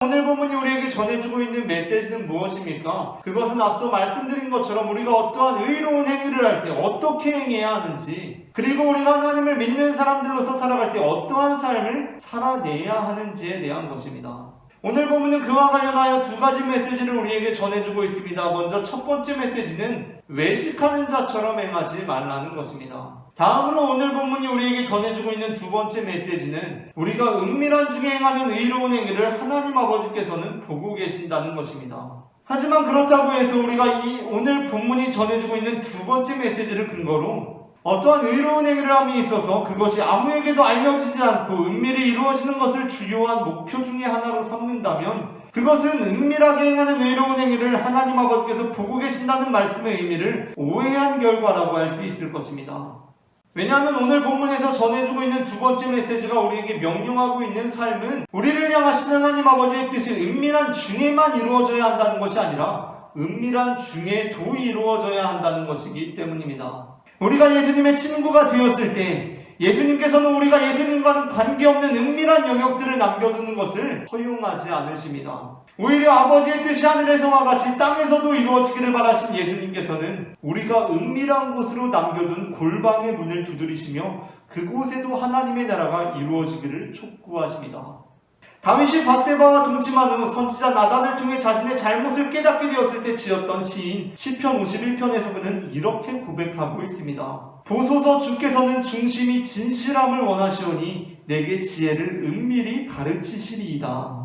오늘 본문이 우리에게 전해주고 있는 메시지는 무엇입니까? 그것은 앞서 말씀드린 것처럼 우리가 어떠한 의로운 행위를 할 때 어떻게 행해야 하는지, 그리고 우리가 하나님을 믿는 사람들로서 살아갈 때 어떠한 삶을 살아내야 하는지에 대한 것입니다. 오늘 본문은 그와 관련하여 두 가지 메시지를 우리에게 전해주고 있습니다. 먼저 첫 번째 메시지는 외식하는 자처럼 행하지 말라는 것입니다. 다음으로 오늘 본문이 우리에게 전해주고 있는 두 번째 메시지는 우리가 은밀한 중에 행하는 의로운 행위를 하나님 아버지께서는 보고 계신다는 것입니다. 하지만 그렇다고 해서 우리가 이 오늘 본문이 전해주고 있는 두 번째 메시지를 근거로 어떠한 의로운 행위를 함에 있어서 그것이 아무에게도 알려지지 않고 은밀히 이루어지는 것을 주요한 목표 중에 하나로 삼는다면 그것은 은밀하게 행하는 의로운 행위를 하나님 아버지께서 보고 계신다는 말씀의 의미를 오해한 결과라고 할 수 있을 것입니다. 왜냐하면 오늘 본문에서 전해주고 있는 두 번째 메시지가 우리에게 명령하고 있는 삶은 우리를 향하신 하나님 아버지의 뜻이 은밀한 중에만 이루어져야 한다는 것이 아니라 은밀한 중에도 이루어져야 한다는 것이기 때문입니다. 우리가 예수님의 친구가 되었을 때 예수님께서는 우리가 예수님과는 관계없는 은밀한 영역들을 남겨두는 것을 허용하지 않으십니다. 오히려 아버지의 뜻이 하늘에서와 같이 땅에서도 이루어지기를 바라신 예수님께서는 우리가 은밀한 곳으로 남겨둔 골방의 문을 두드리시며 그곳에도 하나님의 나라가 이루어지기를 촉구하십니다. 다윗이 밧세바와 동침한 후 선지자 나단을 통해 자신의 잘못을 깨닫게 되었을 때 지었던 시인 시편 51편에서 그는 이렇게 고백하고 있습니다. 보소서 주께서는 중심이 진실함을 원하시오니 내게 지혜를 은밀히 가르치시리이다.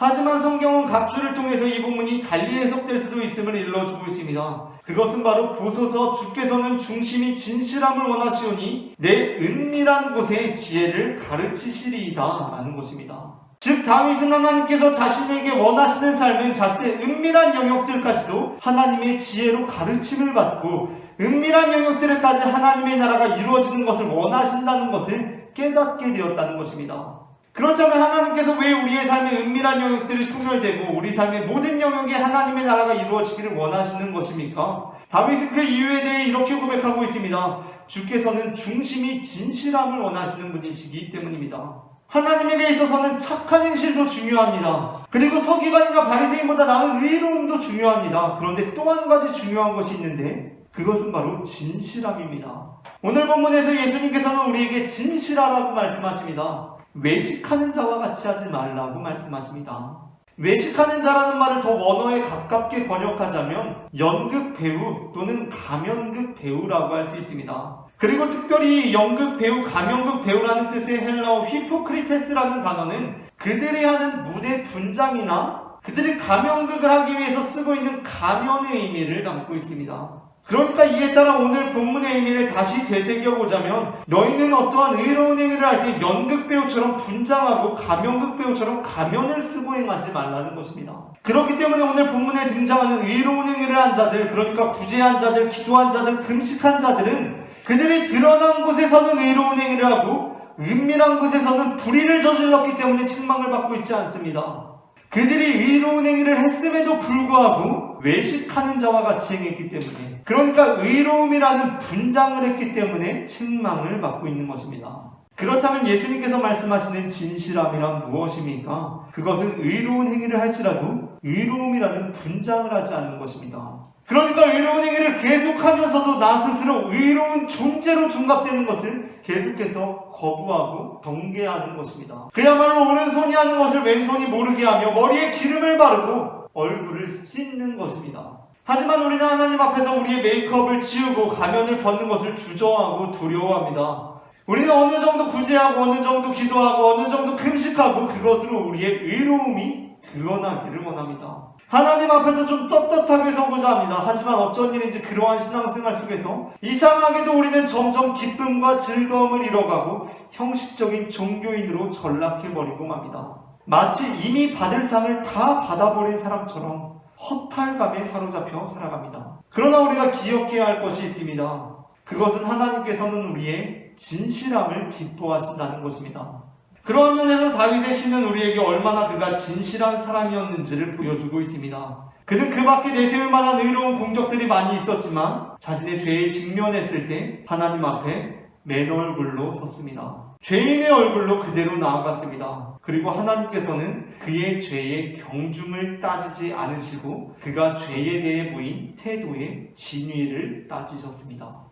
하지만 성경은 각주를 통해서 이 본문이 달리 해석될 수도 있음을 일러주고 있습니다. 그것은 바로 보소서 주께서는 중심이 진실함을 원하시오니 내 은밀한 곳에 지혜를 가르치시리이다 라는 것입니다. 즉 다윗은 하나님께서 자신에게 원하시는 삶은 자신의 은밀한 영역들까지도 하나님의 지혜로 가르침을 받고 은밀한 영역들까지 하나님의 나라가 이루어지는 것을 원하신다는 것을 깨닫게 되었다는 것입니다. 그렇다면 하나님께서 왜 우리의 삶의 은밀한 영역들이 소멸되고 우리 삶의 모든 영역에 하나님의 나라가 이루어지기를 원하시는 것입니까? 다윗은 그 이유에 대해 이렇게 고백하고 있습니다. 주께서는 중심이 진실함을 원하시는 분이시기 때문입니다. 하나님에게 있어서는 착한 행실도 중요합니다. 그리고 서기관이나 바리새인보다 나은 의로움도 중요합니다. 그런데 또 한 가지 중요한 것이 있는데 그것은 바로 진실함입니다. 오늘 본문에서 예수님께서는 우리에게 진실하라고 말씀하십니다. 외식하는 자와 같이 하지 말라고 말씀하십니다. 외식하는 자라는 말을 더 원어에 가깝게 번역하자면 연극 배우 또는 가면극 배우라고 할 수 있습니다. 그리고 특별히 연극 배우, 가면극 배우라는 뜻의 헬라어 히포크리테스라는 단어는 그들이 하는 무대 분장이나 그들이 가면극을 하기 위해서 쓰고 있는 가면의 의미를 담고 있습니다. 그러니까 이에 따라 오늘 본문의 의미를 다시 되새겨보자면 너희는 어떠한 의로운 행위를 할 때 연극배우처럼 분장하고 가면극 배우처럼 가면을 쓰고 행하지 말라는 것입니다. 그렇기 때문에 오늘 본문에 등장하는 의로운 행위를 한 자들, 그러니까 구제한 자들, 기도한 자들, 금식한 자들은 그들이 드러난 곳에서는 의로운 행위를 하고 은밀한 곳에서는 불의를 저질렀기 때문에 책망을 받고 있지 않습니다. 그들이 의로운 행위를 했음에도 불구하고 외식하는 자와 같이 행했기 때문에, 그러니까 의로움이라는 분장을 했기 때문에 책망을 받고 있는 것입니다. 그렇다면 예수님께서 말씀하시는 진실함이란 무엇입니까? 그것은 의로운 행위를 할지라도 의로움이라는 분장을 하지 않는 것입니다. 그러니까 의로운 행위를 계속하면서도 나 스스로 의로운 존재로 둔갑되는 것을 계속해서 거부하고 경계하는 것입니다. 그야말로 오른손이 하는 것을 왼손이 모르게 하며 머리에 기름을 바르고 얼굴을 씻는 것입니다. 하지만 우리는 하나님 앞에서 우리의 메이크업을 지우고 가면을 벗는 것을 주저하고 두려워합니다. 우리는 어느 정도 구제하고 어느 정도 기도하고 어느 정도 금식하고 그것으로 우리의 의로움이 드러나기를 원합니다. 하나님 앞에도 좀 떳떳하게 서고자 합니다. 하지만 어쩐 일인지 그러한 신앙생활 속에서 이상하게도 우리는 점점 기쁨과 즐거움을 잃어가고 형식적인 종교인으로 전락해버리고 맙니다. 마치 이미 받을 상을 다 받아버린 사람처럼 허탈감에 사로잡혀 살아갑니다. 그러나 우리가 기억해야 할 것이 있습니다. 그것은 하나님께서는 우리의 진실함을 기뻐하신다는 것입니다. 그러한 면에서 다윗의 시는 우리에게 얼마나 그가 진실한 사람이었는지를 보여주고 있습니다. 그는 그 밖에 내세울 만한 의로운 공적들이 많이 있었지만 자신의 죄에 직면했을 때 하나님 앞에 맨 얼굴로 섰습니다. 죄인의 얼굴로 그대로 나아갔습니다. 그리고 하나님께서는 그의 죄의 경중을 따지지 않으시고 그가 죄에 대해 보인 태도의 진위를 따지셨습니다.